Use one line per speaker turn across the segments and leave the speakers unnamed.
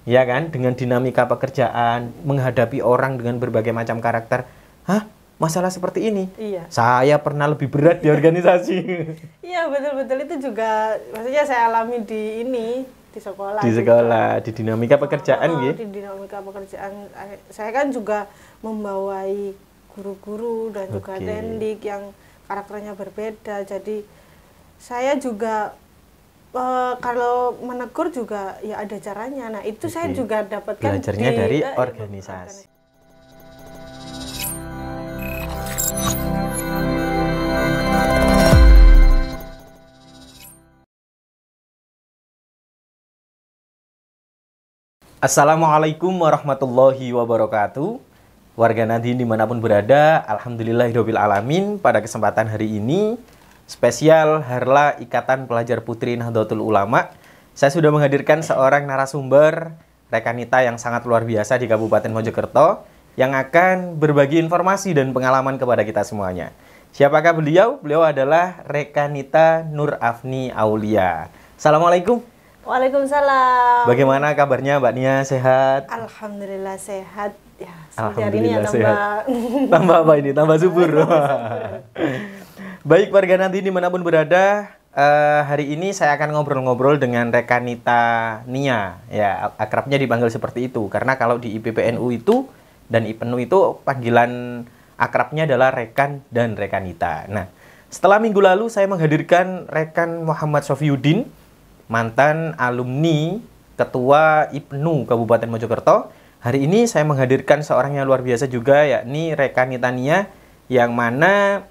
Ya kan, dengan dinamika pekerjaan, menghadapi orang dengan berbagai macam karakter. Hah? Masalah seperti ini?
Iya.
Saya pernah lebih berat di organisasi.
Iya, betul-betul itu juga maksudnya saya alami di sekolah.
Di
juga.
sekolah, di dinamika pekerjaan gitu.
Di dinamika pekerjaan saya kan juga membawai guru-guru dan juga dendik yang karakternya berbeda. Jadi saya juga kalau menegur juga ya ada caranya. Nah, itu saya juga dapatkan
belajarnya dari organisasi. Assalamualaikum warahmatullahi wabarakatuh. Warga Nadine dimanapun berada, alhamdulillahirabbil alamin. Pada kesempatan hari ini spesial Harla Ikatan Pelajar Putri Nahdlatul Ulama, saya sudah menghadirkan seorang narasumber rekanita yang sangat luar biasa di Kabupaten Mojokerto yang akan berbagi informasi dan pengalaman kepada kita semuanya. Siapakah beliau? Beliau adalah Rekanita Nur Afni Aulia. Assalamualaikum.
Waalaikumsalam.
Bagaimana kabarnya Mbak Nia? Sehat?
Alhamdulillah sehat. Ya,
alhamdulillah hari ini ya tambah apa ini? Tambah subur. Baik warga Nadine dimanapun berada, hari ini saya akan ngobrol-ngobrol dengan Rekanita Nia. Ya, akrabnya dipanggil seperti itu karena kalau di IPPNU itu dan IPNU itu panggilan akrabnya adalah Rekan dan Rekanita. Nah, setelah minggu lalu saya menghadirkan Rekan Muhammad Sofiuddin, mantan alumni Ketua IPNU Kabupaten Mojokerto. Hari ini saya menghadirkan seorang yang luar biasa juga, yakni Rekanita Nia, yang mana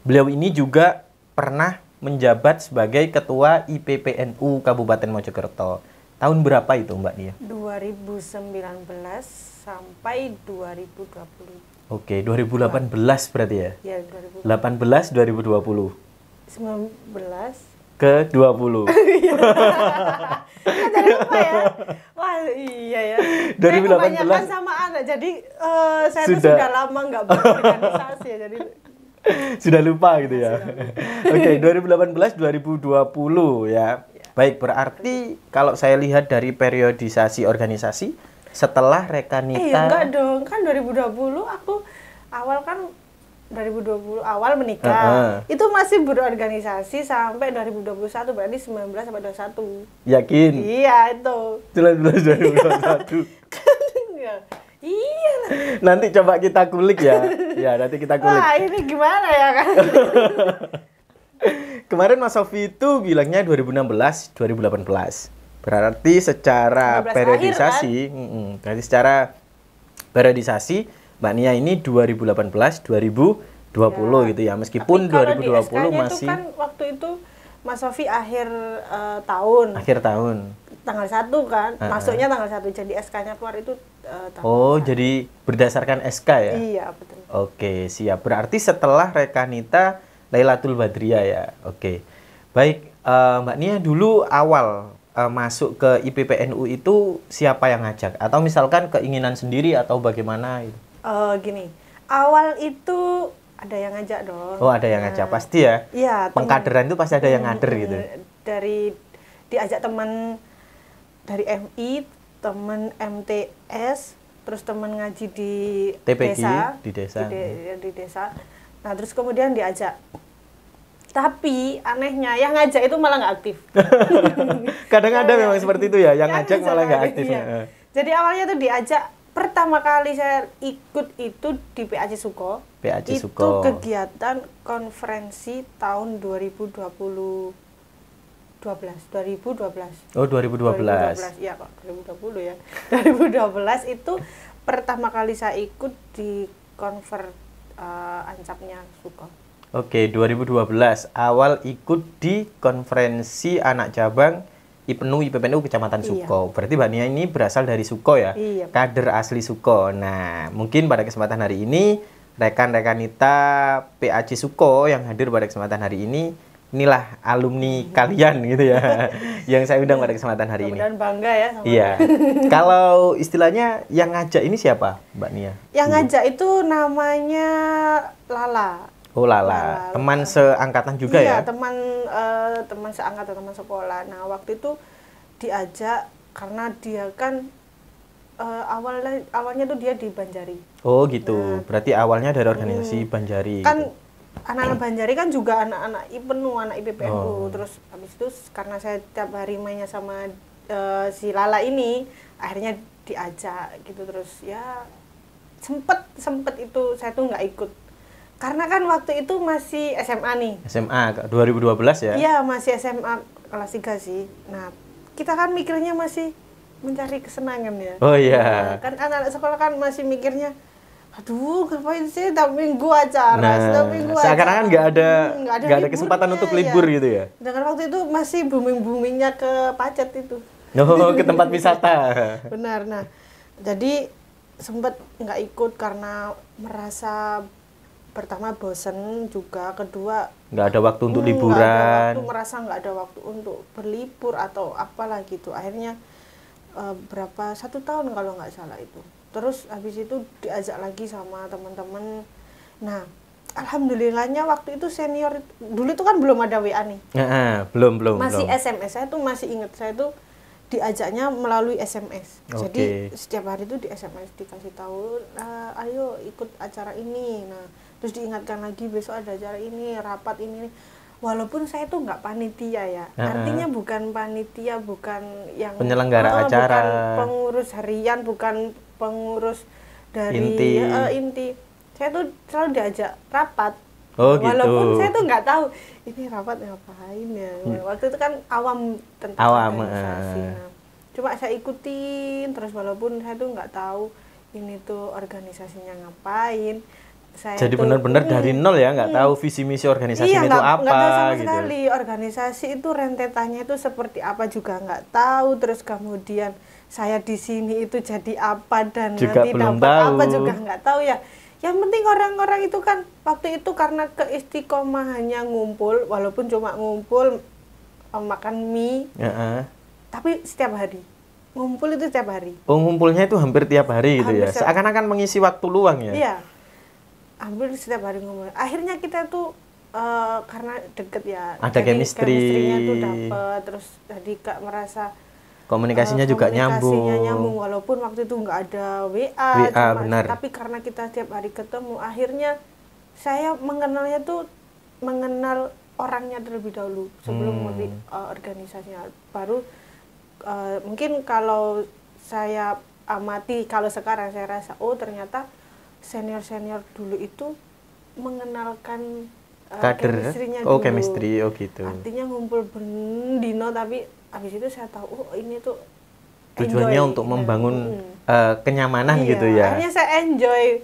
beliau ini juga pernah menjabat sebagai Ketua IPPNU Kabupaten Mojokerto. Tahun berapa itu Mbak Nia?
2019 sampai 2020.
Oke, 2018 berarti ya?
Ya,
2018. 18, 2020.
19
ke 20.
Jadi lupa ya. Wah, iya ya.
2018.
Saya kebanyakan sama anak. Jadi saya sudah lama nggak berorganisasi ya. Jadi
sudah lupa gitu ya. Oke, 2018 2020 ya. Baik, berarti kalau saya lihat dari periodisasi organisasi setelah Rekanita
enggak dong. Kan 2020 aku awal kan 2020 awal menikah. Itu masih berorganisasi sampai 2021, berarti 19 sampai 21.
Yakin?
Iya, itu.
19 2021.
Iya.
Nanti coba kita kulik ya. Ya, nanti kita kulik.
Wah, ini gimana ya kan?
Kemarin Mas Sofi itu bilangnya 2016, 2018. Berarti secara periodisasi, kan? Berarti secara periodisasi Mbak Nia ini 2018, 2020 ya. Gitu ya. Meskipun 2020 masih
itu kan waktu itu Mas Sofi akhir tahun.
Akhir tahun.
Tanggal 1 kan. Masuknya tanggal 1. Jadi SK-nya keluar itu
tanggal 1. Jadi berdasarkan SK ya?
Iya, betul.
Oke, siap. Berarti setelah Rekanita Lailatul Badriyah ya. Oke. Baik, Mbak Nia dulu awal masuk ke IPPNU itu siapa yang ngajak? Atau misalkan keinginan sendiri atau bagaimana gitu?
Gini, awal itu ada yang ngajak dong.
Oh, ada yang ngajak, pasti ya?
Iya.
Pengkaderan itu pasti ada yang ngader gitu?
Diajak teman dari MI, teman MTS, terus teman ngaji di
TPG,
desa.
Di desa.
Di desa. Nah, terus kemudian diajak. Tapi anehnya yang ngajak itu malah nggak aktif.
Kadang ada memang seperti itu ya, yang ngajak malah nggak aktif.
Iya. Jadi awalnya tuh diajak, pertama kali saya ikut itu di PAC Suko.
PAC Suko.
Itu kegiatan konferensi tahun 2012.
Oh, 2012.
Iya kok, 2020 ya. 2012 itu pertama kali saya ikut di Ancapnya Suko.
Oke, 2012 awal ikut di konferensi anak cabang IPPNU Kecamatan Suko. Berarti Mbak Nia ini berasal dari Suko ya?
Iya.
Kader asli Suko. Nah, mungkin pada kesempatan hari ini rekan-rekanita PAC Suko yang hadir pada kesempatan hari ini, inilah alumni kalian gitu ya, yang saya undang pada kesempatan hari ini.
Dan bangga ya sama
iya. Kalau istilahnya yang ngajak ini siapa, Mbak Nia?
Yang ngajak itu namanya Lala.
Oh, Lala. Teman seangkatan juga ya?
Iya, teman seangkatan, teman sekolah. Nah, waktu itu diajak karena dia kan awalnya tuh dia di Banjari.
Oh gitu.
Nah,
berarti awalnya dari organisasi Banjari.
Kan
gitu.
anak-anak Banjari kan juga anak-anak IPENU, anak IPPNU.
Oh.
Terus habis itu karena saya tiap hari mainnya sama si Lala ini, akhirnya diajak gitu. Terus ya sempet itu saya tuh nggak ikut. Karena kan waktu itu masih SMA nih.
SMA 2012 ya?
Iya, masih SMA kelas 3 sih. Nah, kita kan mikirnya masih mencari kesenangan ya.
Oh iya.
Nah, kan anak-anak sekolah kan masih mikirnya, aduh ngapain sih tiap minggu acara, setiap minggu acara.
Seakan-akan nggak ada kesempatan untuk libur
ya.
gitu ya?
Dengan waktu itu masih booming-boomingnya ke Pacet itu.
Oh, ke tempat wisata.
Benar. Nah, jadi sempat nggak ikut karena merasa pertama bosen juga, kedua
Nggak ada waktu untuk
nggak ada
liburan.
waktu, merasa nggak ada waktu untuk berlibur atau apalah gitu. Akhirnya 1 tahun kalau nggak salah itu. Terus habis itu diajak lagi sama teman-teman. Nah, alhamdulillahnya waktu itu senior dulu itu kan belum ada WA nih.
Belum.
Masih SMS. Saya tuh masih ingat, saya tuh diajaknya melalui SMS. Jadi setiap hari itu di SMS dikasih tahu, ayo ikut acara ini. Nah, terus diingatkan lagi besok ada acara ini, rapat ini. Walaupun saya tuh nggak panitia ya, artinya bukan panitia, bukan yang
penyelenggara acara,
bukan pengurus harian, bukan pengurus dari inti. Saya tuh selalu diajak rapat.
Oh,
walaupun
gitu.
saya tuh nggak tahu ini rapat ngapain ya. Waktu itu kan awam tentang organisasi. Nah, cuma saya ikutin terus walaupun saya tuh nggak tahu ini tuh organisasinya ngapain.
Jadi benar-benar dari nol ya, nggak tahu visi misi organisasi itu apa.
Nggak tahu sama
gitu.
sekali. Organisasi itu rentetannya itu seperti apa juga nggak tahu. Terus kemudian saya di sini itu jadi apa dan
juga
nanti
belum
dapat
tahu.
apa juga nggak tahu ya. Yang penting orang-orang itu kan waktu itu karena keistiqomahannya ngumpul, walaupun cuma ngumpul makan mie, tapi setiap hari. Ngumpul itu setiap hari.
Oh, ngumpulnya itu hampir tiap hari gitu ya. Seakan-akan mengisi waktu luang ya.
Iya. Hampir setiap hari ngumpul. Akhirnya kita tuh karena deket ya.
Ada chemistry-nya
tuh dapet, terus jadi Kak merasa
komunikasinya juga nyambung.
Walaupun waktu itu nggak ada WA
benar.
Tapi karena kita tiap hari ketemu, akhirnya saya mengenal orangnya terlebih dahulu sebelum organisasinya. Baru mungkin kalau saya amati, kalau sekarang saya rasa ternyata senior dulu itu mengenalkan
chemistry-nya
dulu.
Chemistry, gitu.
Artinya ngumpul bendino, tapi habis itu saya tahu ini tuh
tujuannya untuk membangun kenyamanan gitu ya.
Akhirnya saya enjoy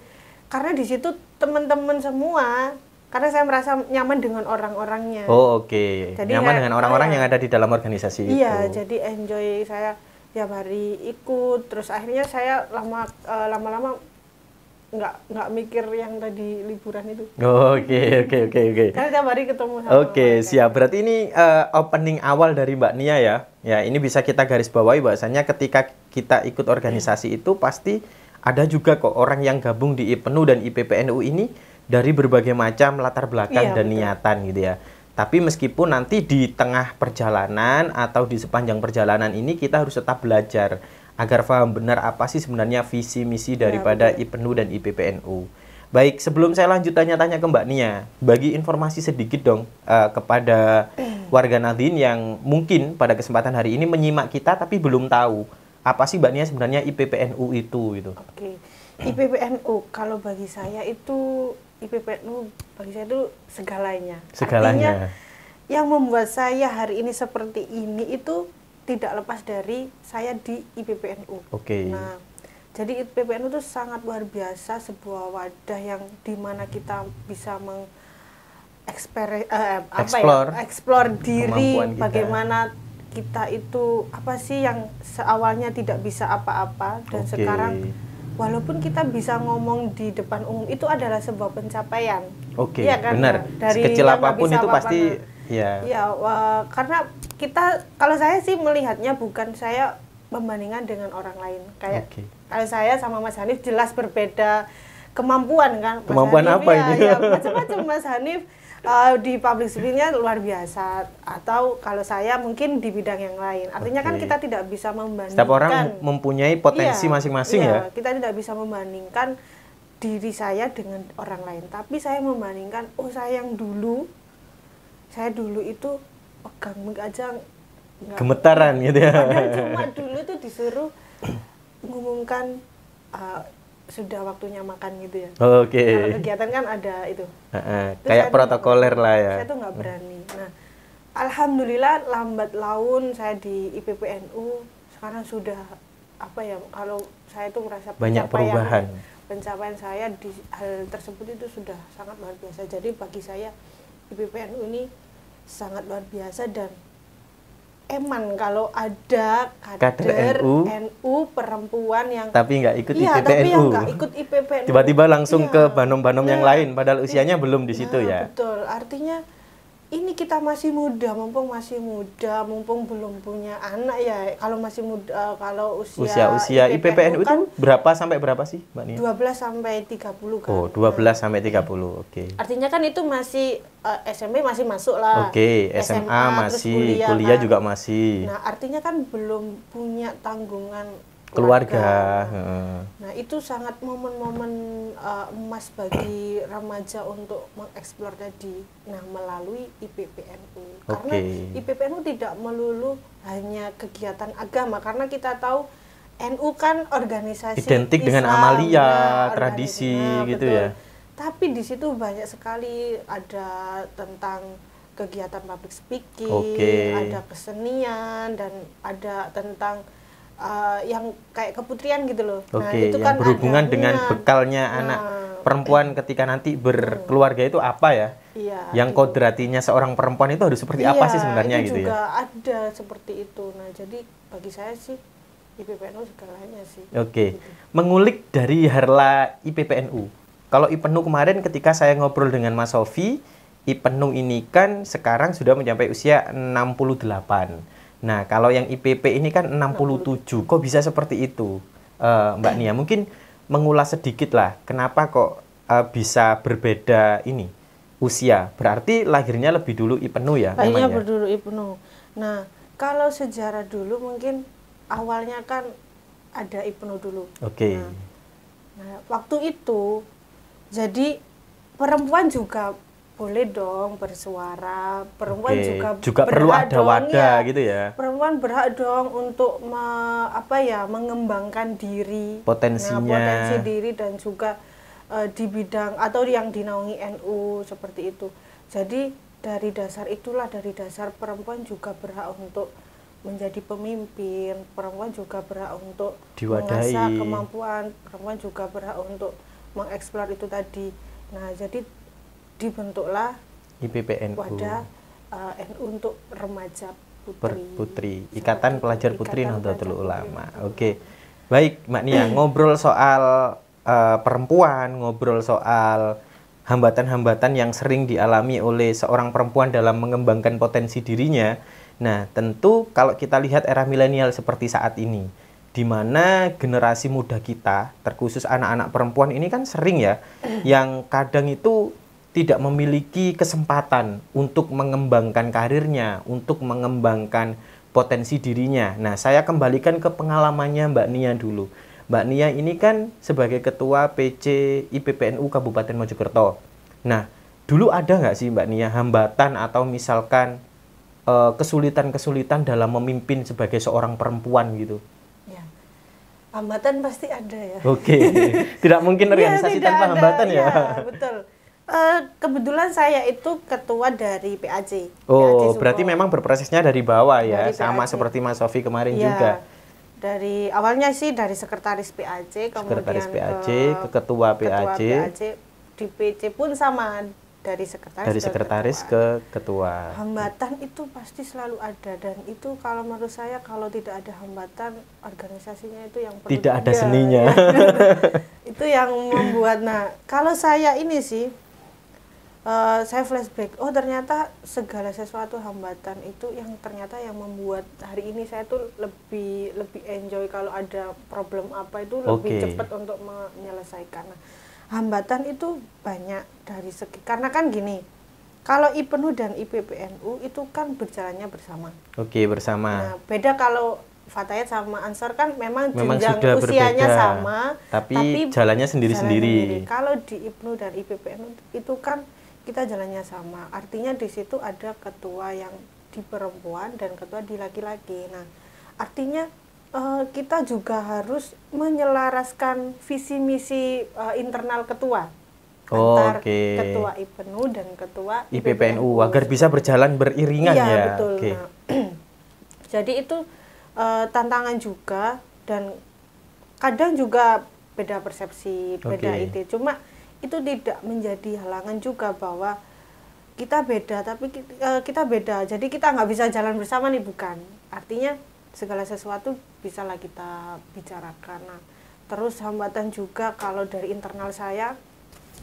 karena di situ teman-teman semua, karena saya merasa nyaman dengan orang-orangnya.
Jadi nyaman dengan orang-orang yang ada di dalam organisasi itu.
Iya, jadi enjoy, saya tiap hari ikut. Terus akhirnya saya lama-lama nggak mikir yang tadi liburan itu.
Oke.
Karena tiap hari ketemu sama
siap. Berarti ini opening awal dari Mbak Nia ya. Ya, ini bisa kita garis bawahi bahwasanya ketika kita ikut organisasi itu pasti ada juga kok orang yang gabung di IPENU dan IPPNU ini dari berbagai macam latar belakang dan niatan gitu ya. Tapi meskipun nanti di tengah perjalanan atau di sepanjang perjalanan ini kita harus tetap belajar agar paham benar apa sih sebenarnya visi misi daripada IPENU dan IPPNU. Baik, sebelum saya lanjut tanya-tanya ke Mbak Nia, bagi informasi sedikit dong kepada warga Nadine yang mungkin pada kesempatan hari ini menyimak kita tapi belum tahu apa sih Mbak Nia sebenarnya IPPNU itu gitu.
Oke. IPPNU kalau bagi saya itu IPPNU bagi saya itu segalanya. Artinya, yang membuat saya hari ini seperti ini itu tidak lepas dari saya di IPPNU. Nah, jadi IPPNU itu sangat luar biasa, sebuah wadah yang dimana kita bisa explore diri, bagaimana kita itu apa sih yang seawalnya tidak bisa apa-apa dan sekarang walaupun kita bisa ngomong di depan umum itu adalah sebuah pencapaian.
Ya kan? Benar. Dari sekecil apapun itu pasti
karena kita, kalau saya sih melihatnya bukan saya membandingkan dengan orang lain. Kayak kalau saya sama Mas Hanif jelas berbeda kemampuan kan.
Kemampuan apa ini?
Ya, macam-macam Mas Hanif Di public speaking-nya luar biasa, atau kalau saya mungkin di bidang yang lain. Artinya kan kita tidak bisa membandingkan.
Setiap orang mempunyai potensi masing-masing ya.
Kita tidak bisa membandingkan diri saya dengan orang lain, tapi saya membandingkan, oh saya dulu itu pegang mic aja
gemetaran gitu ya.
Padahal cuma dulu tuh disuruh mengumumkan sudah waktunya makan gitu ya.
Oke.
Kalau kegiatan kan ada itu.
Kayak protokoler lah ya.
Saya tuh nggak berani. Nah, alhamdulillah lambat laun saya di IPPNU sekarang sudah kalau saya tuh merasa
banyak perubahan.
Pencapaian saya di hal tersebut itu sudah sangat luar biasa. Jadi bagi saya IPPNU ini sangat luar biasa, dan kalau ada kader NU perempuan yang
tapi nggak ikut IPPNU.
Tapi yang nggak ikut IPPNU.
Tiba-tiba langsung ke banom-banom yang lain, padahal usianya belum di situ ya.
Betul, artinya ini kita masih muda, mumpung belum punya anak ya. Kalau masih muda, kalau
usia IPPNU kan, itu berapa sampai berapa sih, Mbak Nia?
12 sampai 30 kan.
Oh, 12 sampai 30. Oke.
Artinya kan itu masih SMP masih masuk lah.
Oke, SMA masih, kuliah kan juga masih.
Nah, artinya kan belum punya tanggungan
keluarga.
Nah, itu sangat momen-momen emas bagi remaja untuk mengeksplor tadi. Nah, melalui IPPNU. Karena IPPNU tidak melulu hanya kegiatan agama, karena kita tahu NU kan organisasi
identik
Islam,
dengan amalia, tradisi gitu
betul.
Ya.
Tapi di situ banyak sekali ada tentang kegiatan public speaking, ada kesenian, dan ada tentang yang kayak keputrian gitu loh.
Nah, itu kan berhubungan dengan bekalnya anak perempuan ketika nanti berkeluarga itu apa ya? Yang kodratinya seorang perempuan itu harus seperti apa sih sebenarnya gitu ya?
Itu juga ada seperti itu. Nah, jadi bagi saya sih IPPNU segalanya sih.
Gitu. Mengulik dari Harla IPPNU. Kalau IPNU kemarin ketika saya ngobrol dengan Mas Sofi, IPNU ini kan sekarang sudah mencapai usia 68. Nah, kalau yang IPP ini kan 67. Kok bisa seperti itu, Mbak Nia? Mungkin mengulas sedikit lah, kenapa kok bisa berbeda ini usia? Berarti lahirnya lebih dulu IPNU ya?
Lahirnya dulu IPNU. Nah, kalau sejarah dulu mungkin awalnya kan ada IPNU dulu. Nah, waktu itu, jadi perempuan juga boleh dong bersuara, perempuan juga
perlu ada wadah gitu ya.
Perempuan berhak dong untuk mengembangkan diri,
potensinya,
potensi diri, dan juga di bidang atau yang dinaungi NU seperti itu. Jadi dari dasar itulah, dari dasar perempuan juga berhak untuk menjadi pemimpin, perempuan juga berhak untuk mengasah kemampuan, perempuan juga berhak untuk mengeksplor itu tadi. Nah, jadi dibentuklah
IPPNU,
wadah NU untuk remaja putri.
Ikatan Pelajar Putri Nahdlatul Ulama. Oke. Baik, Mbak Nia, ngobrol soal perempuan, ngobrol soal hambatan-hambatan yang sering dialami oleh seorang perempuan dalam mengembangkan potensi dirinya. Nah, tentu kalau kita lihat era milenial seperti saat ini, di mana generasi muda kita, terkhusus anak-anak perempuan ini kan sering ya, yang kadang itu tidak memiliki kesempatan untuk mengembangkan karirnya, untuk mengembangkan potensi dirinya. Nah, saya kembalikan ke pengalamannya Mbak Nia dulu. Mbak Nia ini kan sebagai Ketua PC IPPNU Kabupaten Mojokerto. Nah, dulu ada nggak sih Mbak Nia hambatan atau misalkan kesulitan-kesulitan dalam memimpin sebagai seorang perempuan gitu?
Ya, hambatan pasti ada ya.
Tidak mungkin organisasi tanpa hambatan ya.
Betul. Kebetulan saya itu ketua dari PAC.
Oh, berarti memang berprosesnya dari bawah ya, sama seperti Mas Sofi kemarin juga.
Dari awalnya sih dari sekretaris PAC, kemudian
ke ketua PAC.
Di PC pun sama, dari sekretaris
ke ketua.
Hambatan itu pasti selalu ada, dan itu kalau menurut saya kalau tidak ada hambatan, organisasinya itu yang perlu
tidak ada seninya.
Ya. Itu yang membuat. Nah, kalau saya ini sih saya flashback, oh ternyata segala sesuatu hambatan itu yang ternyata yang membuat hari ini saya tuh lebih enjoy kalau ada problem apa itu lebih cepat untuk menyelesaikan. Nah, hambatan itu banyak dari segi, karena kan gini, Kalau IPNU dan IPPNU itu kan berjalannya bersama.
Oke, bersama.
Nah, beda kalau Fatayat sama Ansor kan memang jenjang
sudah
usianya
berbeda,
sama,
tapi jalannya sendiri-sendiri.
Kalau di IPNU dan IPPNU itu kan kita jalannya sama. Artinya di situ ada ketua yang di perempuan dan ketua di laki-laki. Nah, artinya kita juga harus menyelaraskan visi misi internal ketua. Antar ketua IPNU dan ketua
IPPNU agar bisa berjalan beriringan
iya,
ya.
Betul. Nah, jadi itu tantangan juga dan kadang juga beda persepsi, beda ide. Cuma itu tidak menjadi halangan juga bahwa kita beda, tapi kita beda. Jadi kita nggak bisa jalan bersama nih, bukan. Artinya segala sesuatu bisalah kita bicarakan. Nah, terus hambatan juga kalau dari internal saya.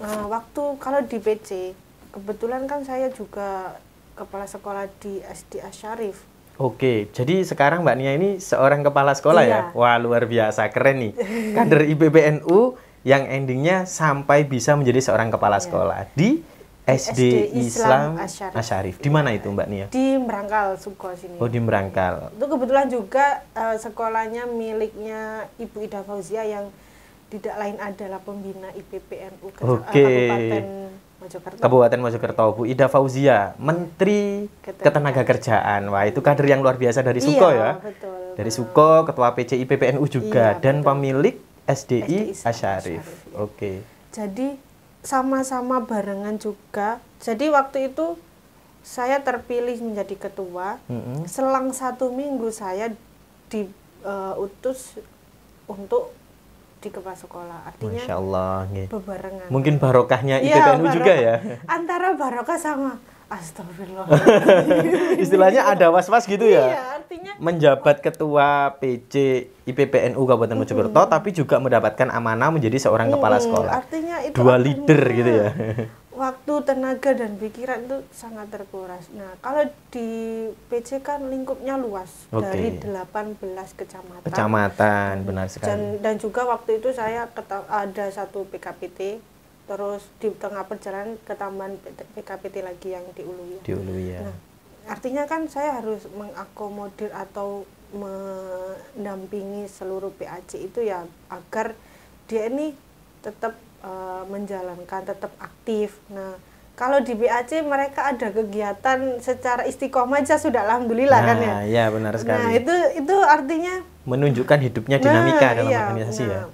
Waktu kalau di PC, kebetulan kan saya juga kepala sekolah di SD Asyarif.
Oke, jadi sekarang Mbak Nia ini seorang kepala sekolah ya? Wah, luar biasa, keren nih. Kader IPPNU yang endingnya sampai bisa menjadi seorang kepala sekolah di SD Islam Asyarif. Di mana itu Mbak Nia?
Di Merangkal, Suko sini.
Oh, di Merangkal.
Itu kebetulan juga sekolahnya miliknya Ibu Ida Fauzia yang tidak lain adalah pembina IPPNU Kabupaten Mojokerto.
Kabupaten Mojokerto, Bu Ida Fauzia, Menteri Ketenagakerjaan. Wah, itu kader yang luar biasa dari Suko ya.
Betul.
Dari Suko, Ketua PC IPPNU juga, dan betul. Pemilik SDI Asyarif. Oke.
Jadi sama-sama barengan juga. Jadi waktu itu saya terpilih menjadi ketua. Selang 1 minggu saya diutus untuk di kepala sekolah, artinya
Masya Allah,
bebarengan.
Mungkin barokahnya IPPNU juga ya?
Antara barokah sama astagfirullah.
Istilahnya ada was-was gitu ya?
Iya, artinya
menjabat ketua PC IPPNU Kabupaten Mojokerto, tapi juga mendapatkan amanah menjadi seorang kepala sekolah.
Artinya itu
dua leader gitu ya?
Waktu, tenaga, dan pikiran itu sangat terkuras. Nah, kalau di PC kan lingkupnya luas, dari 18 kecamatan.
Kecamatan, benar sekali.
Dan juga waktu itu saya ada satu PKPT, terus di tengah perjalanan ketambahan PKPT lagi yang di Uluya.
Di Uluya.
Nah, artinya kan saya harus mengakomodir atau mendampingi seluruh PAC itu ya, agar dia ini tetap menjalankan, tetap aktif. Nah, kalau di BAC mereka ada kegiatan secara istiqomah aja sudah alhamdulillah kan ya.
Iya, benar sekali.
Nah, itu artinya
menunjukkan hidupnya dinamika dalam organisasi ya.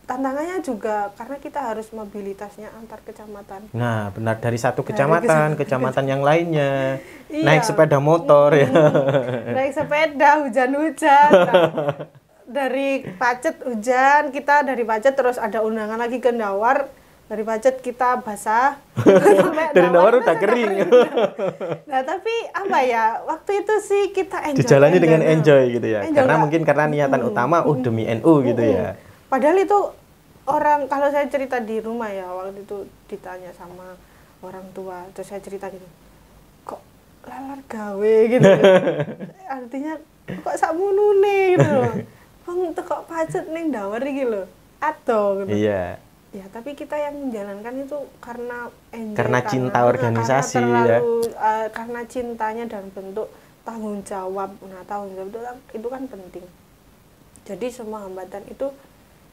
Tantangannya juga karena kita harus mobilitasnya antar kecamatan.
Nah, benar, dari satu kecamatan ke kecamatan yang lainnya. Naik sepeda motor ya.
Naik sepeda, hujan-hujan. Dari Pacet hujan, kita dari Pacet terus ada undangan lagi ke Ndawar, dari Pacet kita basah.
Dari Ndawar udah kering.
Nah, tapi apa ya, waktu itu sih kita enjoy.
Dijalani dengan enjoy gitu ya. Karena mungkin karena niatan utama demi NU gitu ya.
Padahal itu orang, kalau saya cerita di rumah ya, waktu itu ditanya sama orang tua, terus saya cerita gitu, kok lalar gawe gitu. Artinya kok sakmunune gitu. Bang, itu kok Pacet ning Ndawar iki lho. Adoh gitu.
Iya.
Ya, tapi kita yang menjalankan itu karena enjoy,
karena cinta organisasi
karena terlalu,
ya.
Karena cintanya dan bentuk tanggung jawab. Nah, tanggung jawab itu kan penting. Jadi semua hambatan itu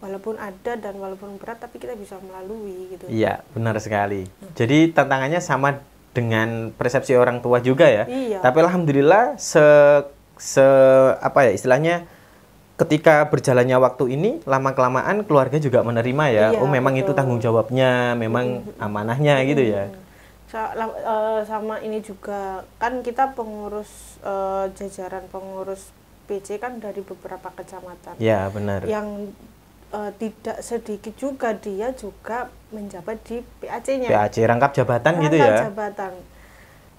walaupun ada dan walaupun berat, tapi kita bisa melalui gitu.
Iya, benar sekali. Jadi tantangannya sama dengan persepsi orang tua juga ya.
Iya.
Tapi alhamdulillah apa ya istilahnya, ketika berjalannya waktu ini, lama-kelamaan keluarga juga menerima ya.
Iya,
memang
betul.
itu tanggung jawabnya, memang amanahnya gitu ya.
Sama ini juga, kan kita pengurus, jajaran pengurus PC kan dari beberapa kecamatan.
Ya, benar.
Yang tidak sedikit juga dia juga menjabat di PAC-nya.
PAC, rangkap jabatan gitu ya.
Rangkap jabatan.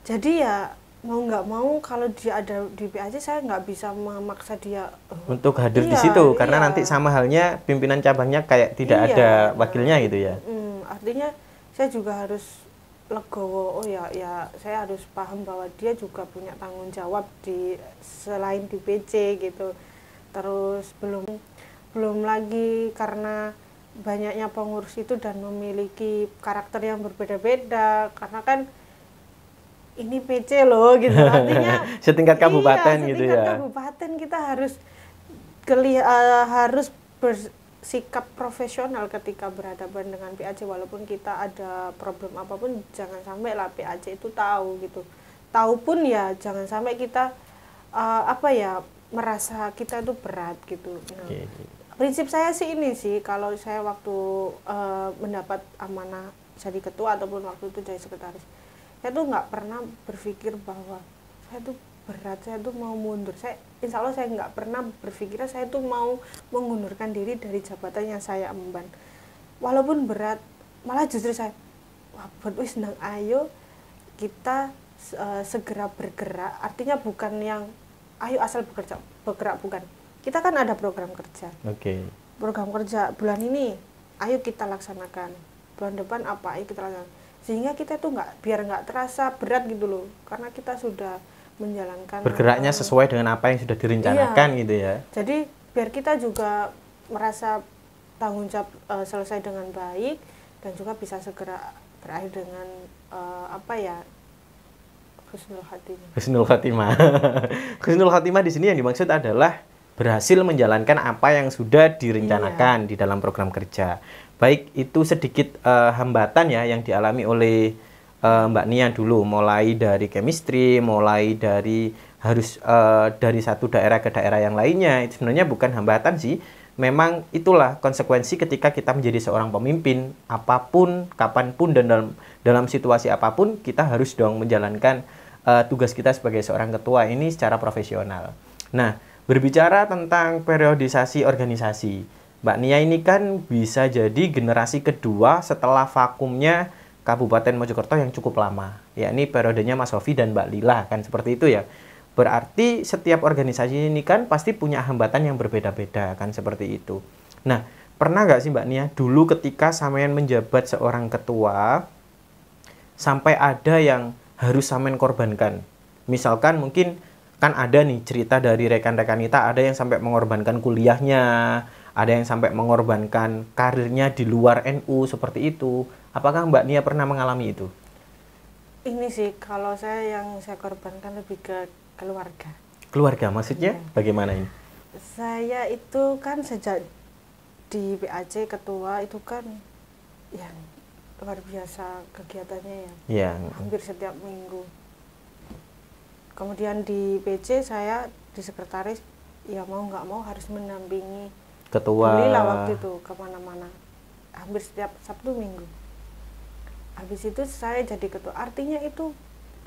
Jadi ya, mau nggak mau kalau dia ada di PAC, saya nggak bisa memaksa dia
untuk hadir di situ, karena nanti sama halnya pimpinan cabangnya kayak tidak ada wakilnya gitu ya.
Artinya saya juga harus legowo, saya harus paham bahwa dia juga punya tanggung jawab selain di PC gitu. Terus belum lagi karena banyaknya pengurus itu dan memiliki karakter yang berbeda-beda, karena kan ini PC loh gitu. Artinya
setingkat kabupaten
iya,
gitu
setingkat
ya.
kabupaten kita harus bersikap profesional ketika berhadapan dengan PAC, walaupun kita ada problem apapun jangan sampai lah PAC itu tahu gitu. Tahu pun ya jangan sampai kita merasa kita itu berat gitu. Nah, prinsip saya sih ini sih, kalau saya waktu mendapat amanah jadi ketua ataupun waktu itu jadi sekretaris, saya tuh nggak pernah berpikir bahwa saya tuh berat, saya tuh mau mundur. Insya Allah saya nggak pernah berpikir saya tuh mau mengundurkan diri dari jabatan yang saya emban. Walaupun berat, malah justru saya, wah wis nang ayo kita segera bergerak. Artinya bukan yang ayo asal bergerak bukan. Kita kan ada program kerja. Program kerja bulan ini, ayo kita laksanakan. Bulan depan apa, ayo kita laksanakan. Sehingga kita tuh biar nggak terasa berat gitu loh, karena kita sudah menjalankan,
bergeraknya sesuai dengan apa yang sudah direncanakan. Iya, gitu ya.
Jadi biar kita juga merasa tanggung jawab selesai dengan baik, dan juga bisa segera berakhir dengan husnul khatimah. Husnul
khatimah. Husnul khatimah di sini yang dimaksud adalah berhasil menjalankan apa yang sudah direncanakan di dalam program kerja. Baik itu sedikit hambatan ya yang dialami oleh Mbak Nia dulu, mulai dari chemistry, mulai dari harus dari satu daerah ke daerah yang lainnya. Itu sebenarnya bukan hambatan sih. Memang itulah konsekuensi ketika kita menjadi seorang pemimpin, apapun, kapanpun, dan dalam situasi apapun, kita harus dong menjalankan tugas kita sebagai seorang ketua ini secara profesional. Nah, berbicara tentang periodisasi organisasi, Mbak Nia ini kan bisa jadi generasi kedua setelah vakumnya Kabupaten Mojokerto yang cukup lama. Yakni periodenya Mas Hovi dan Mbak Lila, kan seperti itu ya. Berarti setiap organisasi ini kan pasti punya hambatan yang berbeda-beda, kan seperti itu. Nah, pernah nggak sih Mbak Nia dulu ketika sampean menjabat seorang ketua sampai ada yang harus sampean korbankan? Misalkan mungkin kan ada nih cerita dari rekan-rekan kita, ada yang sampai mengorbankan kuliahnya, ada yang sampai mengorbankan karirnya di luar NU seperti itu. Apakah Mbak Nia pernah mengalami itu?
Ini sih kalau saya yang saya korbankan lebih ke keluarga.
Keluarga maksudnya bagaimana ini?
Saya itu kan sejak di PAC ketua itu kan yang luar biasa kegiatannya ya. Hampir setiap minggu. Kemudian di PC saya di sekretaris, ya mau nggak mau harus mendampingi
ketua.
Belilah waktu itu kemana-mana, hampir setiap Sabtu Minggu. Habis itu saya jadi ketua, artinya itu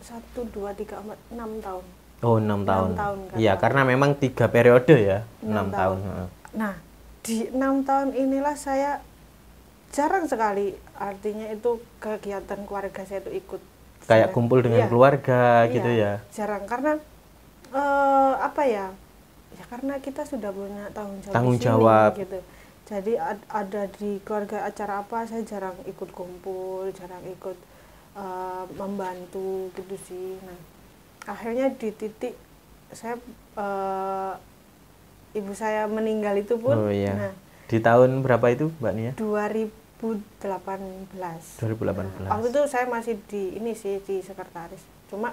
1, 2, 3, 4, 6 tahun.
Oh, 6 tahun.
6 tahun kan.
Iya, karena memang 3 periode ya, 6 tahun.
Nah, di 6 tahun inilah saya jarang sekali, artinya itu kegiatan keluarga saya itu ikut.
Kayak kumpul dengan keluarga gitu ya.
Jarang, karena ya karena kita sudah punya
tanggung jawab
gitu. Jadi ada di keluarga acara apa saya jarang ikut kumpul, jarang ikut membantu gitu sih. Nah, akhirnya di titik saya ibu saya meninggal itu pun. Nah,
di tahun berapa itu Mbak Nia?
2018.
Waktu
itu saya masih di sekretaris. Cuma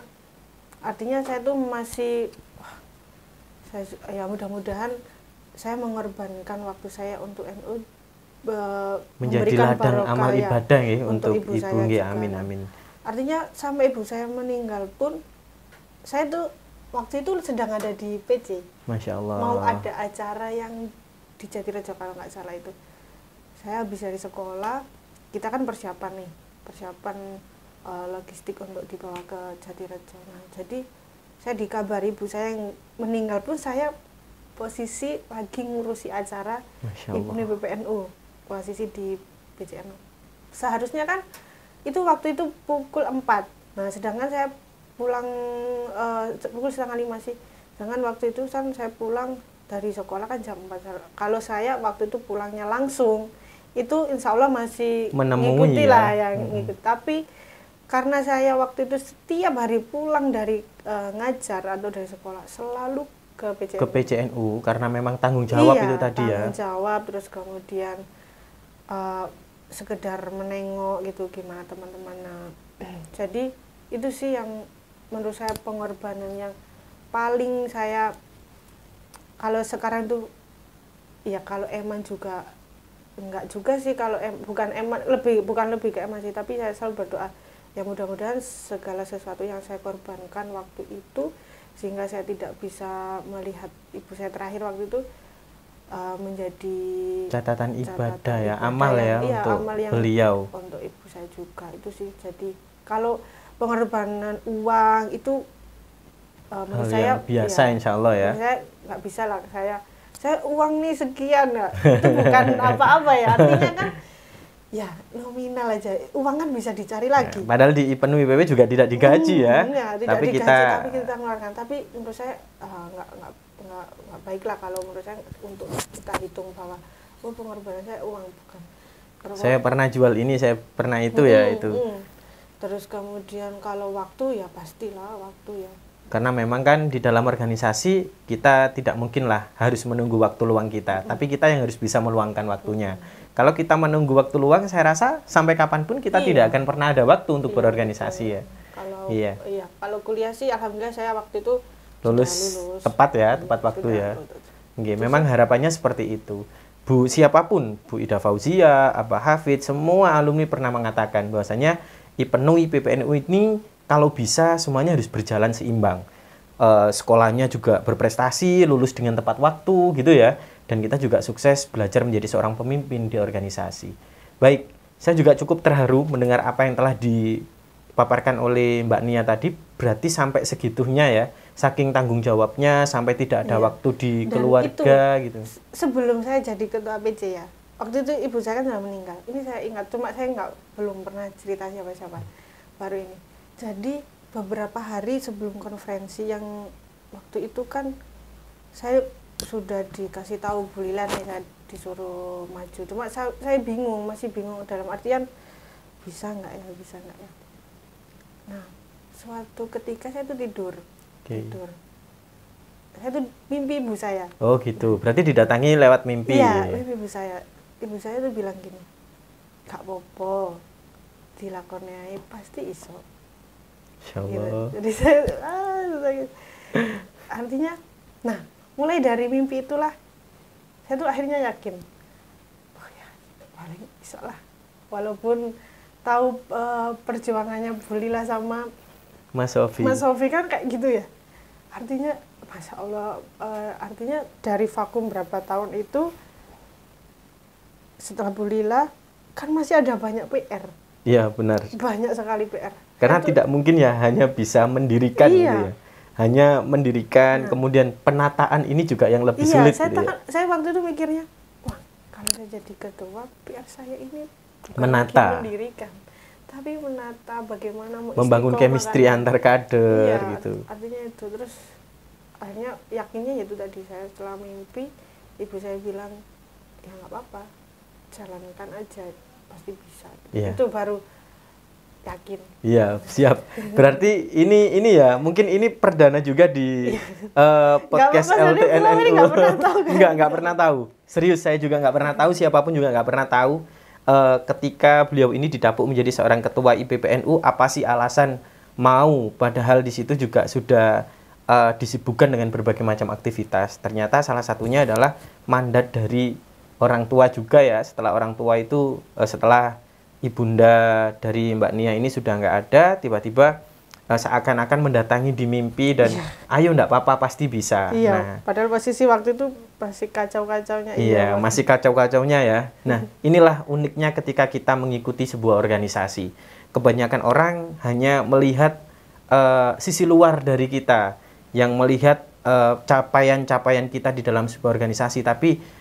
artinya saya tuh masih mudah-mudahan saya mengorbankan waktu saya untuk NU,
menjadi ladang amal ibadah ya untuk ibu
saya.
Amin amin.
Artinya sampai ibu saya meninggal pun saya tuh waktu itu sedang ada di PC.
Masya Allah.
Mau ada acara yang di Jatirejo kalau nggak salah itu. Saya habis dari sekolah, kita kan persiapan logistik untuk dibawa ke Jatirejo. Nah, jadi saya dikabari ibu saya yang meninggal pun saya posisi lagi ngurusi acara Hipmi PPNU, posisi di PCNU. Seharusnya kan itu waktu itu pukul 4. Nah, sedangkan saya pulang pukul 4:30 sih. Sedangkan waktu itu kan saya pulang dari sekolah kan jam 4. Kalau saya waktu itu pulangnya langsung, itu insya Allah masih mengikuti lah yang ngikut. Tapi karena saya waktu itu setiap hari pulang dari ngajar atau dari sekolah selalu ke
PCNU karena memang tanggung jawab itu tadi ya.
Tanggung jawab, terus kemudian sekedar menengok gitu gimana teman-teman. Jadi itu sih yang menurut saya pengorbanan yang paling saya, kalau sekarang tuh ya kalau eman juga enggak juga sih, kalau bukan eman, bukan lebih ke eman sih, tapi saya selalu berdoa ya mudah-mudahan segala sesuatu yang saya korbankan waktu itu sehingga saya tidak bisa melihat ibu saya terakhir waktu itu menjadi
catatan ibadah ya, amal ya,
iya,
untuk
amal yang
beliau,
untuk ibu saya juga itu sih. Jadi kalau pengorbanan uang itu menurut
hal
saya
yang biasa
ya,
insya Allah ya.
saya nggak bisa lah, saya uang nih sekian ya, itu bukan apa-apa ya, artinya kan ya nominal aja, uang kan bisa dicari lagi.
Ya, padahal di IPENU IPB juga tidak digaji ya,
tidak
tapi
digaji,
kita
tapi kita mengeluarkan. Tapi menurut saya nggak baik lah kalau menurut saya untuk kita hitung bahwa pengorbanan saya uang bukan.
Saya pernah jual ini, saya pernah itu ya itu.
Terus kemudian kalau waktu ya pastilah waktu ya.
Karena memang kan di dalam organisasi kita tidak mungkin lah harus menunggu waktu luang kita, tapi kita yang harus bisa meluangkan waktunya. Kalau kita menunggu waktu luang, saya rasa sampai kapanpun kita tidak akan pernah ada waktu untuk berorganisasi ya.
Kalau kalau kuliah sih alhamdulillah saya waktu itu
lulus tepat ya, tepat waktu ya. Oke, memang harapannya seperti itu. Bu siapapun, Bu Ida Fauzia, Abah Hafid, semua alumni pernah mengatakan bahwasanya IPENU IPPNU ini kalau bisa semuanya harus berjalan seimbang. Sekolahnya juga berprestasi, lulus dengan tepat waktu gitu ya. Dan kita juga sukses belajar menjadi seorang pemimpin di organisasi. Baik, saya juga cukup terharu mendengar apa yang telah dipaparkan oleh Mbak Nia tadi. Berarti sampai segitunya ya, saking tanggung jawabnya sampai tidak ada waktu di keluarga itu, gitu.
Sebelum saya jadi ketua PC ya, waktu itu ibu saya kan sudah meninggal. Ini saya ingat, cuma saya belum pernah cerita siapa-siapa. Baru ini. Jadi beberapa hari sebelum konferensi yang waktu itu kan saya sudah dikasih tahu Bu Lila nih, saya disuruh maju. Cuma saya bingung, masih bingung dalam artian bisa nggak ya. Nah, suatu ketika saya tuh tidur. Saya tuh mimpi ibu saya.
Oh gitu, berarti didatangi lewat mimpi.
Iya, mimpi ibu saya. Ibu saya tuh bilang gini, "Kak Popo, dilakoni pasti iso."
Insyaallah.
Gitu. Jadi saya artinya, nah mulai dari mimpi itulah saya tuh akhirnya yakin, oh ya paling iso lah, walaupun tahu perjuangannya Bu Lila sama
Mas Sofi
kan kayak gitu ya, artinya Masya Allah, artinya dari vakum berapa tahun itu setelah Bu Lila kan masih ada banyak PR.
Iya benar.
Banyak sekali PR.
Karena tidak mungkin ya hanya bisa mendirikan gitu ya. Hanya mendirikan, kemudian penataan ini juga yang lebih sulit.
Saya waktu itu mikirnya, wah kalau saya jadi ketua, PR saya ini
menata,
mendirikan, tapi menata bagaimana
membangun chemistry antar kader gitu.
Artinya itu, terus akhirnya yakinnya itu tadi, saya setelah mimpi, ibu saya bilang, ya nggak apa-apa, jalankan aja, pasti bisa. Itu baru yakin. Iya,
siap. Berarti ini ya, mungkin ini perdana juga di podcast LTNNU. Nggak pernah tahu. Serius, saya juga nggak pernah tahu, siapapun juga nggak pernah tahu ketika beliau ini didapuk menjadi seorang ketua IPPNU, apa sih alasan mau, padahal di situ juga sudah disibukkan dengan berbagai macam aktivitas. Ternyata salah satunya adalah mandat dari orang tua juga ya. Setelah orang tua itu, setelah ibunda dari Mbak Nia ini sudah nggak ada, tiba-tiba seakan-akan mendatangi di mimpi dan ayo nggak apa-apa pasti bisa.
Iya, nah, padahal posisi waktu itu masih kacau-kacaunya.
Iya, masih kacau-kacaunya ya. Nah, inilah uniknya ketika kita mengikuti sebuah organisasi. Kebanyakan orang hanya melihat sisi luar dari kita, yang melihat capaian-capaian kita di dalam sebuah organisasi, tapi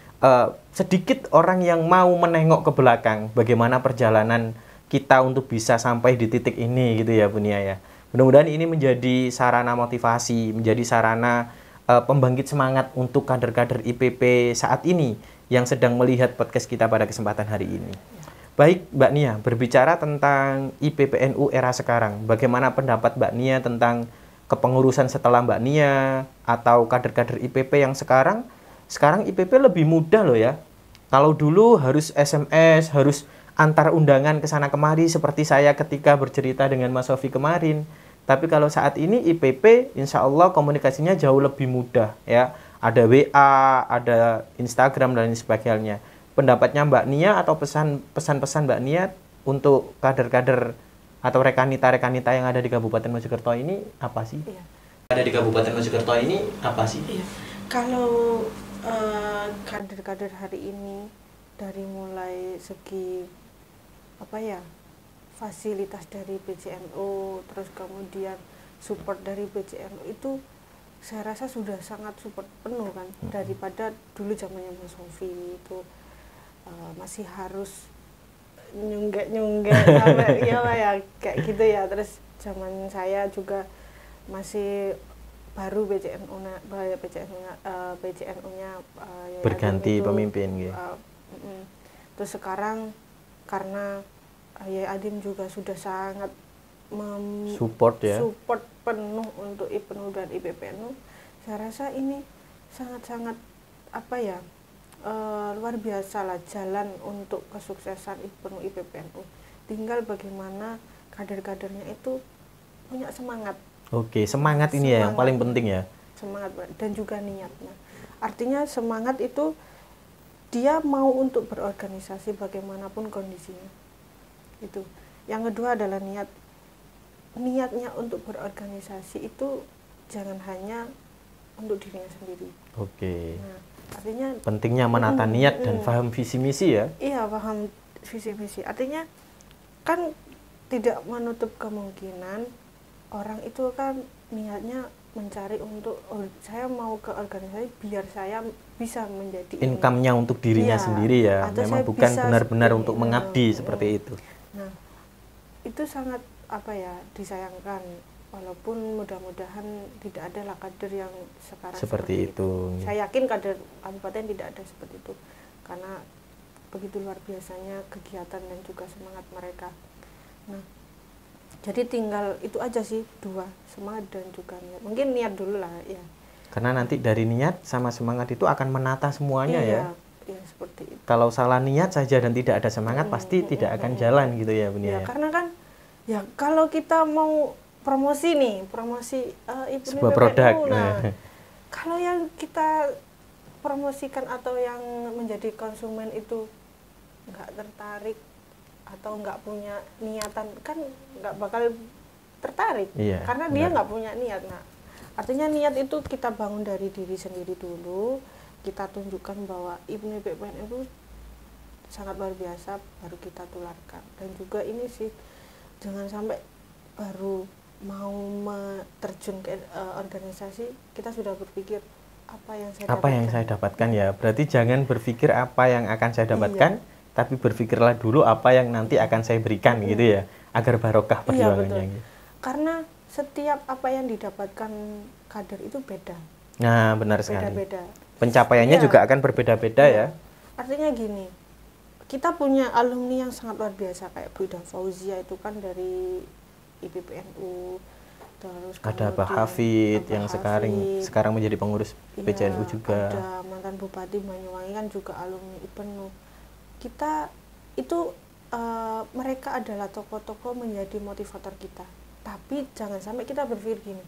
sedikit orang yang mau menengok ke belakang bagaimana perjalanan kita untuk bisa sampai di titik ini gitu ya Bu Nia ya. Mudah-mudahan ini menjadi sarana motivasi, menjadi sarana pembangkit semangat untuk kader-kader IPP saat ini yang sedang melihat podcast kita pada kesempatan hari ini. Baik Mbak Nia, berbicara tentang IPPNU era sekarang, bagaimana pendapat Mbak Nia tentang kepengurusan setelah Mbak Nia atau kader-kader IPP yang sekarang IPP lebih mudah loh ya. Kalau dulu harus SMS, harus antar undangan ke sana kemari seperti saya ketika bercerita dengan Mas Sofi kemarin. Tapi kalau saat ini IPP, insya Allah komunikasinya jauh lebih mudah ya. Ada WA, ada Instagram dan lain sebagainya. Pendapatnya Mbak Nia atau pesan-pesan Mbak Nia untuk kader-kader atau rekanita-rekanita yang ada di Kabupaten Mojokerto ini apa sih?
Iya.
Ada di Kabupaten Mojokerto ini apa sih?
Iya. Kalau kader-kader hari ini dari mulai segi apa ya, fasilitas dari PCNU, terus kemudian support dari PCNU itu saya rasa sudah sangat support penuh kan, daripada dulu zamannya Mas Sofi itu masih harus nyunggek sampai ya kayak gitu ya. Terus zaman saya juga masih baru PCNU-nya
berganti pemimpin gitu.
Terus sekarang karena Yai Adim juga sudah sangat
support
penuh untuk IPNU dan IPPNU, saya rasa ini sangat-sangat apa ya, luar biasa lah jalan untuk kesuksesan IPNU IPPNU. Tinggal bagaimana kader-kadernya itu punya semangat.
Oke, semangat ini ya yang paling penting ya.
Semangat dan juga niatnya. Artinya semangat itu dia mau untuk berorganisasi bagaimanapun kondisinya. Itu. Yang kedua adalah niatnya untuk berorganisasi itu jangan hanya untuk dirinya sendiri.
Oke.
Nah, artinya
pentingnya menata niat dan paham visi misi ya.
Iya, paham visi misi. Artinya kan tidak menutup kemungkinan orang itu kan niatnya mencari untuk saya mau ke organisasi biar saya bisa menjadi
income-nya untuk dirinya sendiri ya. Memang bukan benar-benar untuk mengabdi seperti itu.
Nah, itu sangat apa ya, disayangkan, walaupun mudah-mudahan tidak ada lah kader yang sekarang seperti itu. Saya yakin kader kabupaten tidak ada seperti itu karena begitu luar biasanya kegiatan dan juga semangat mereka. Nah, jadi tinggal itu aja sih, dua, semangat dan juga niat. Mungkin niat dulu lah ya. Karena
nanti dari niat sama semangat itu akan menata semuanya ya.
Iya, seperti itu.
Kalau salah niat saja dan tidak ada semangat pasti tidak akan jalan gitu ya, Bun ya.
Karena kan ya kalau kita mau promosi
sebuah produk.
Nah, kalau yang kita promosikan atau yang menjadi konsumen itu nggak tertarik atau nggak punya niatan, kan nggak bakal tertarik.
Iya,
karena dia nggak punya niat. Nah, artinya niat itu kita bangun dari diri sendiri dulu, kita tunjukkan bahwa IPNU IPPN itu sangat luar biasa, baru kita tularkan. Dan juga ini sih, jangan sampai baru mau terjun ke organisasi kita sudah berpikir apa yang saya dapatkan
ya. Berarti jangan berpikir apa yang akan saya dapatkan, tapi berpikirlah dulu apa yang nanti akan saya berikan gitu ya, agar barokah perjuangannya.
Iya, karena setiap apa yang didapatkan kader itu beda.
Nah, benar sekali.
Beda-beda.
Pencapaiannya juga akan berbeda-beda ya.
Artinya gini, kita punya alumni yang sangat luar biasa kayak Bu Ida Fauzia itu kan dari IPPNU, terus
ada Pak Hafid yang sekarang menjadi pengurus PCNU juga.
Ada mantan Bupati Banyuwangi kan juga alumni IPNU. Kita itu mereka adalah tokoh-tokoh menjadi motivator kita. Tapi jangan sampai kita berpikir gini,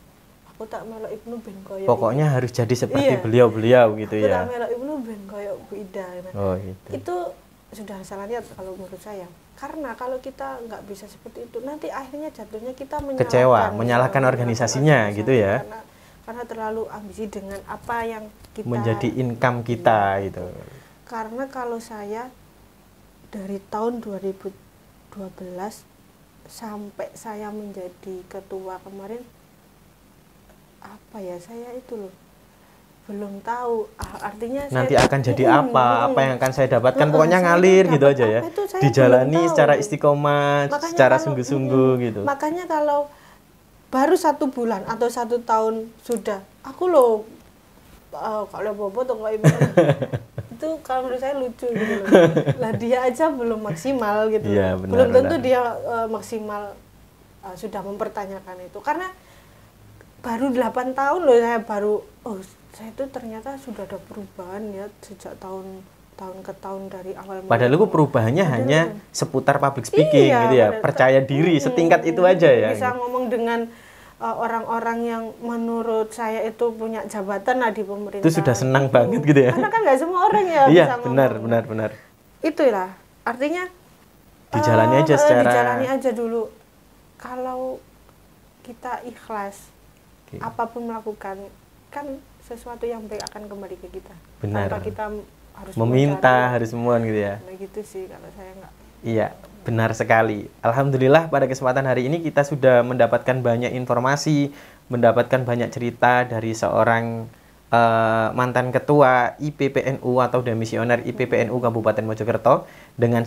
aku tak melok IPNU ben koyo.
Pokoknya harus jadi seperti beliau-beliau gitu
aku
ya.
Aku tak melok IPNU ben koyo Bu Ida.
Oh, gitu.
Itu sudah salah lihat kalau menurut saya. Karena kalau kita nggak bisa seperti itu, nanti akhirnya jatuhnya kita
menyalahkan organisasinya gitu ya.
Karena terlalu ambisi dengan apa yang kita
menjadi income kita gitu.
Karena kalau saya dari tahun 2012 sampai saya menjadi ketua kemarin, apa ya, saya itu loh belum tahu artinya
nanti akan jadi apa yang akan saya dapatkan, pokoknya ngalir gitu aja ya, dijalani secara istiqomah, secara sungguh-sungguh gitu.
Makanya kalau baru 1 bulan atau 1 tahun sudah aku loh kalau bobo tuh nggak itu kalau menurut saya lucu gitu loh. Lah dia aja belum maksimal gitu
ya,
belum tentu dia maksimal sudah mempertanyakan itu, karena baru 8 tahun loh saya baru saya itu ternyata sudah ada perubahan ya sejak tahun ke tahun dari awal.
Padahal itu perubahannya hanya seputar public speaking gitu ya, percaya diri setingkat itu aja ya.
Bisa ngomong dengan orang-orang yang menurut saya itu punya jabatan lah di pemerintahan.
Itu sudah senang banget gitu ya.
Karena kan nggak semua orang ya
Iya,
bisa
benar.
Itulah artinya
Dijalani aja secara
dijalani aja dulu. Kalau kita ikhlas, apapun melakukan, kan sesuatu yang baik akan kembali ke kita.
Benar.
Tanpa kita harus
meminta, harus mohon gitu ya.
Nah gitu sih kalau saya nggak.
Iya, benar sekali. Alhamdulillah pada kesempatan hari ini kita sudah mendapatkan banyak informasi, mendapatkan banyak cerita dari seorang mantan ketua IPPNU atau demisioner IPPNU Kabupaten Mojokerto dengan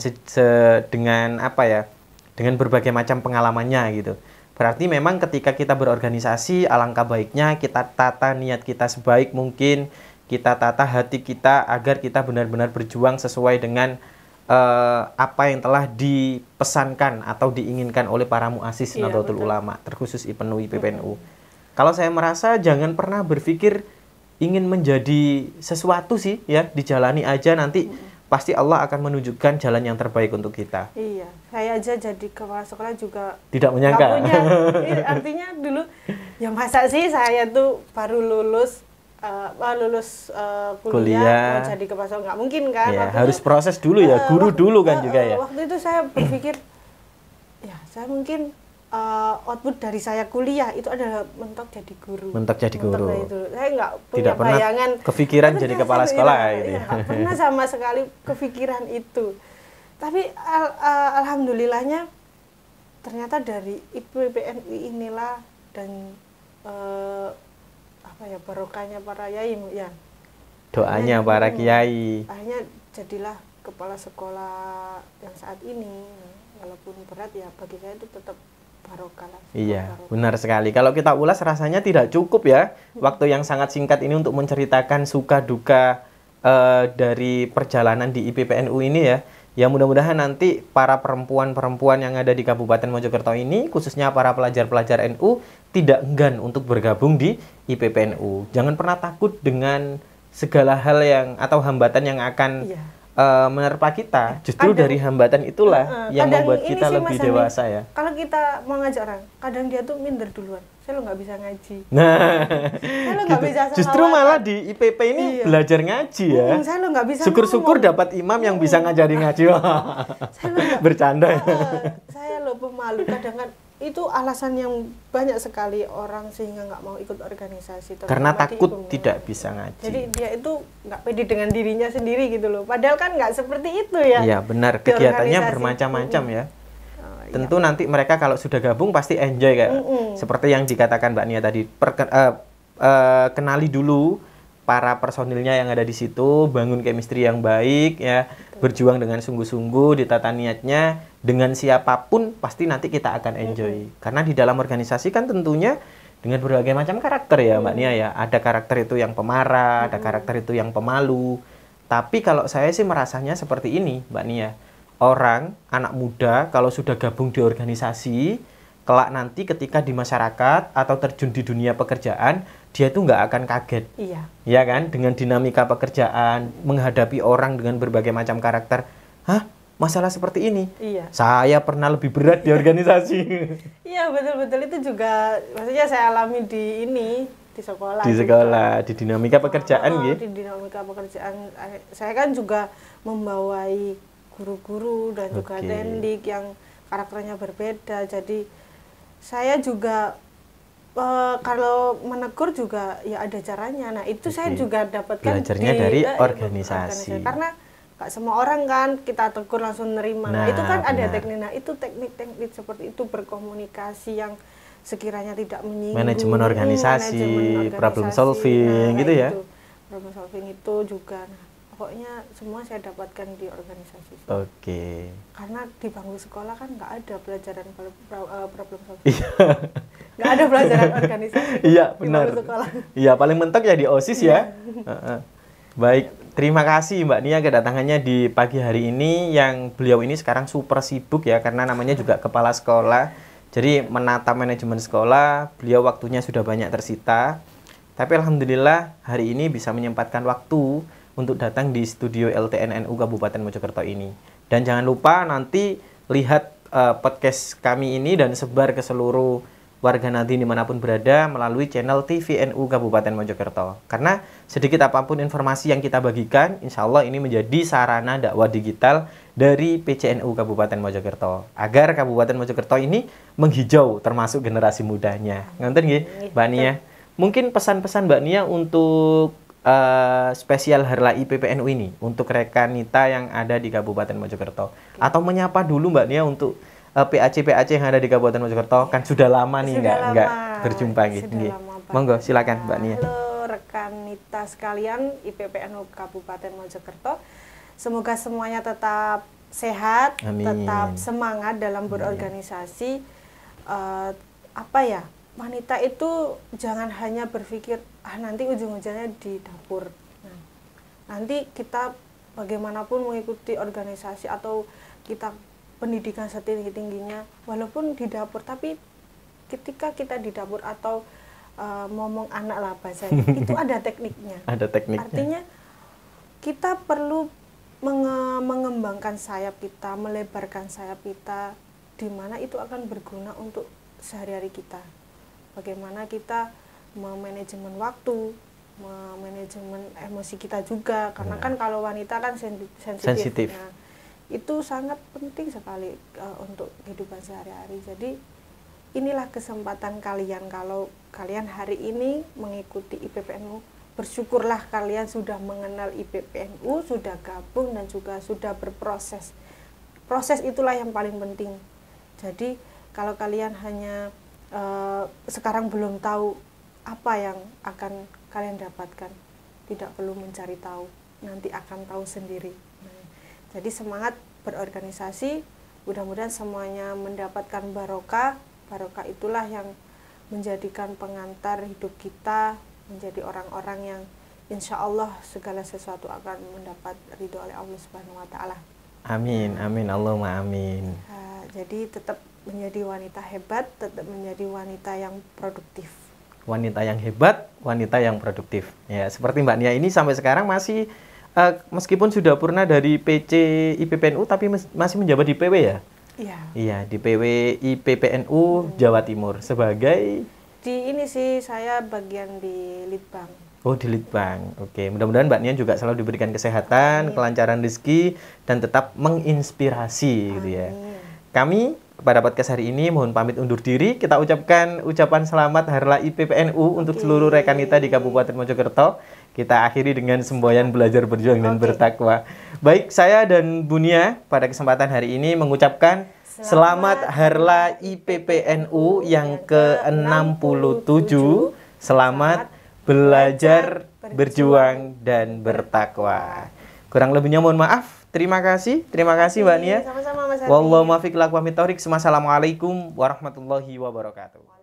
dengan apa ya? Dengan berbagai macam pengalamannya gitu. Berarti memang ketika kita berorganisasi, alangkah baiknya kita tata niat kita sebaik mungkin, kita tata hati kita agar kita benar-benar berjuang sesuai dengan apa yang telah dipesankan atau diinginkan oleh para muassis Nahdlatul Ulama, terkhusus IPNU, IPPNU. Kalau saya merasa jangan pernah berpikir ingin menjadi sesuatu sih ya, dijalani aja nanti pasti Allah akan menunjukkan jalan yang terbaik untuk kita.
Iya, saya aja jadi kepala sekolah juga
tidak menyangka.
Artinya dulu ya masa sih saya tuh baru lulus kuliah mau jadi kepala sekolah, nggak mungkin kan.
Ya, harus proses dulu ya, guru dulu kan juga ya.
Waktu itu saya berpikir ya saya mungkin output dari saya kuliah itu adalah mentok jadi guru. Saya nggak punya
tidak pernah
bayangan
kepikiran jadi kepala sekolah gitu ya.
Nggak pernah sama sekali kepikiran itu. Tapi alhamdulillahnya ternyata dari IPPNU inilah dan barokahnya para yai ya.
Doanya para kiai.
Akhirnya jadilah kepala sekolah yang saat ini. Walaupun berat ya bagi saya itu tetap barokah lah.
Iya, benar sekali. Kalau kita ulas rasanya tidak cukup ya. Waktu yang sangat singkat ini untuk menceritakan suka duka dari perjalanan di IPPNU ini ya. Ya mudah-mudahan nanti para perempuan-perempuan yang ada di Kabupaten Mojokerto ini, khususnya para pelajar-pelajar NU, tidak enggan untuk bergabung di IPPNU. Jangan pernah takut dengan segala hal yang atau hambatan yang akan menerpa kita. Justru dari hambatan itulah yang membuat kita lebih dewasa ya.
Kalau kita mau ngajak orang, kadang dia tuh minder duluan. Saya lo nggak bisa ngaji.
Nah,
saya lo nggak bisa
justru malah di IPP ini belajar ngaji ya.
Saya lo nggak bisa.
Syukur-syukur dapat imam yang bisa ngajari ngaji. Bercanda.
Saya lo pemalu. Kadang kan itu alasan yang banyak sekali orang sehingga nggak mau ikut organisasi.
Karena takut tidak bisa ngaji.
Jadi dia itu nggak pede dengan dirinya sendiri gitu loh. Padahal kan nggak seperti itu ya.
Iya benar. Kegiatannya bermacam-macam ya. Tentu nanti mereka kalau sudah gabung pasti enjoy kayak seperti yang dikatakan Mbak Nia tadi. Kenali dulu para personilnya yang ada di situ, bangun chemistry yang baik ya, berjuang dengan sungguh-sungguh, ditata niatnya dengan siapapun pasti nanti kita akan enjoy. Karena di dalam organisasi kan tentunya dengan berbagai macam karakter ya Mbak Nia ya. Ada karakter itu yang pemarah, ada karakter itu yang pemalu. Tapi kalau saya sih merasanya seperti ini Mbak Nia. Orang, anak muda kalau sudah gabung di organisasi, kelak nanti ketika di masyarakat atau terjun di dunia pekerjaan, dia tuh nggak akan kaget.
Iya.
Ya kan? Dengan dinamika pekerjaan, menghadapi orang dengan berbagai macam karakter. Hah? Masalah seperti ini?
Iya.
Saya pernah lebih berat di organisasi.
Iya, betul-betul itu juga maksudnya saya alami di sekolah.
Di sekolah, di dinamika pekerjaan gitu.
Di dinamika pekerjaan. Saya kan juga membawai guru-guru dan juga dendik yang karakternya berbeda. Jadi saya juga kalau menegur juga ya ada caranya. Nah itu saya juga dapatkan
belajarnya dari organisasi.
Karena nggak semua orang kan kita tegur langsung nerima. Nah itu kan ada teknik. Nah itu teknik-teknik seperti itu berkomunikasi yang sekiranya tidak menyinggung.
Manajemen organisasi, problem solving gitu ya.
Problem solving itu juga. Pokoknya semua saya dapatkan di organisasi.
Oke.
Karena di bangku sekolah kan nggak ada pelajaran problem solving. Nggak ada pelajaran organisasi.
Iya benar. Iya paling mentok ya di OSIS ya. Baik, terima kasih Mbak Nia kedatangannya di pagi hari ini. Yang beliau ini sekarang super sibuk ya karena namanya juga kepala sekolah. Jadi menata manajemen sekolah, beliau waktunya sudah banyak tersita. Tapi alhamdulillah hari ini bisa menyempatkan waktu untuk datang di studio LTNNU Kabupaten Mojokerto ini. Dan jangan lupa nanti lihat podcast kami ini dan sebar ke seluruh warga Nadine dimanapun berada melalui channel TVNU Kabupaten Mojokerto. Karena sedikit apapun informasi yang kita bagikan, insya Allah ini menjadi sarana dakwah digital dari PCNU Kabupaten Mojokerto. Agar Kabupaten Mojokerto ini menghijau termasuk generasi mudanya. Ngonten nggih, Mbak Nia? Mungkin pesan-pesan Mbak Nia untuk spesial Harla IPPNU ini untuk rekanita yang ada di Kabupaten Mojokerto. Atau menyapa dulu Mbak Nia untuk PAC yang ada di Kabupaten Mojokerto. Kan sudah lama nih nggak berjumpa gitu. Monggo silakan Mbak Nia.
Halo rekanita sekalian IPPNU Kabupaten Mojokerto. Semoga semuanya tetap sehat,
Amin.
tetap semangat dalam berorganisasi. Wanita itu jangan hanya berpikir nanti ujung-ujungnya di dapur. Nah, nanti kita bagaimanapun mengikuti organisasi atau kita pendidikan setinggi-tingginya, walaupun di dapur, tapi ketika kita di dapur atau ngomong anak lah bahasanya, itu ada tekniknya.
Ada tekniknya.
Artinya kita perlu mengembangkan sayap kita, melebarkan sayap kita, di mana itu akan berguna untuk sehari-hari kita. Bagaimana kita memanajemen waktu, memanajemen emosi kita juga, karena kan kalau wanita kan sensitif. Nah, itu sangat penting sekali untuk kehidupan sehari-hari. Jadi inilah kesempatan kalian, kalau kalian hari ini mengikuti IPPNU, bersyukurlah kalian sudah mengenal IPPNU, sudah gabung dan juga sudah berproses. Proses itulah yang paling penting. Jadi kalau kalian hanya sekarang belum tahu apa yang akan kalian dapatkan, tidak perlu mencari tahu, nanti akan tahu sendiri. Jadi semangat berorganisasi, mudah-mudahan semuanya mendapatkan barokah. Barokah itulah yang menjadikan pengantar hidup kita menjadi orang-orang yang insya Allah segala sesuatu akan mendapat ridho oleh Allah Subhanahu Wa Taala.
Amin, amin, Allahumma amin.
Jadi tetap menjadi wanita hebat, tetap menjadi wanita yang produktif.
Wanita yang hebat, wanita yang produktif. Ya, seperti Mbak Nia ini sampai sekarang masih meskipun sudah purna dari PC IPPNU tapi masih menjabat di PW ya?
Iya.
Iya, di PW IPPNU Jawa Timur sebagai
ini sih saya bagian di Litbang.
Oh, di Litbang. Oke, mudah-mudahan Mbak Nia juga selalu diberikan kesehatan, kelancaran rezeki dan tetap menginspirasi gitu ya. Kami pada podcast hari ini mohon pamit undur diri. Kita ucapkan ucapan selamat Harla IPPNU untuk seluruh rekanita di Kabupaten Mojokerto. Kita akhiri dengan semboyan belajar berjuang dan bertakwa. Baik, saya dan Bu Nia pada kesempatan hari ini mengucapkan selamat Harla IPPNU yang ke-67. Selamat belajar, berjuang dan bertakwa. Kurang lebihnya mohon maaf. Terima kasih Mbak Nia.
Sama-sama Mas Hadi.
Wallahu muwaffiq ila aqwamit thoriq. Wassalamualaikum warahmatullahi wabarakatuh.